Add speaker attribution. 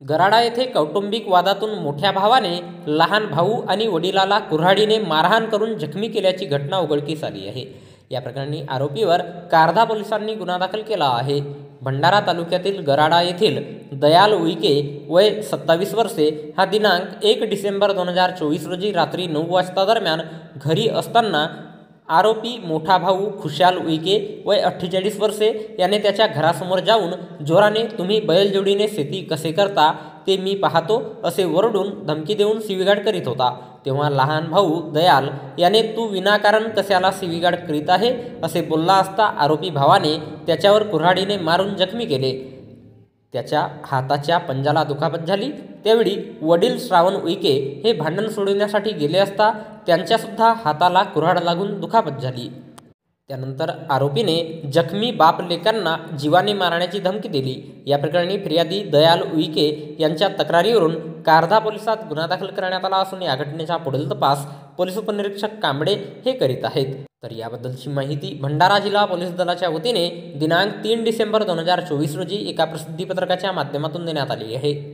Speaker 1: गराडा येथे कौटुंबिक वादातून मोठ्या भावाने लहान भाऊ आणि वडिलाला कुऱ्हाडीने मारहाण करून जखमी केल्याची घटना उघडकीस आली आहे। या प्रकरणी आरोपीवर कारधा पोलिसांनी गुन्हा दाखल केला आहे। भंडारा तालुक्यातील गराडा येथील दयाल उईके वय 27 वर्षे हा दिनांक 1 डिसेंबर 2024 रोजी रात्री 9 वाजता दरम्यान घरी असताना आरोपी मोठा भाऊ खुशाल उईके वय 48 वर्षे याने त्याच्या घरासमोर जाऊन जोराने तुम्ही बैलजोडीने शेती कसे करता ते मी पाहतो असे ओरडून धमकी देऊन शिवीगाळ करीत होता। तेव्हा लहान भाऊ दयाल याने तू विनाकारण कशाला शिवीगाळ करीत आहे असे बोलला असता आरोपी भावाने त्याच्यावर कुऱ्हाडीने मारून जखमी केले। त्याच्या हाताच्या पंजाला दुखापत झाली। त्यावेळी वडील श्रावण उईके हे भांडण सोडवण्यासाठी गेले असता त्यांच्यासुद्धा हाताला कुऱ्हाड लागून दुखापत झाली। त्यानंतर आरोपीने जखमी बाप लेकांना जीवाने मारण्याची धमकी दिली। या प्रकरणी फिर्यादी दयाल उईके यांच्या तक्रारीवरून कारधा पोलिसात गुन्हा दाखल करण्यात आला असून या घटनेचा पुढील तपास पोलीस उपनिरीक्षक कांबळे हे करीत आहेत। तर याबद्दलची माहिती भंडारा जिल्हा पोलीस दलाच्या वतीने दिनांक 3 डिसेंबर 2024 रोजी एका प्रसिद्धी पत्रकाच्या माध्यमातून देण्यात आली आहे।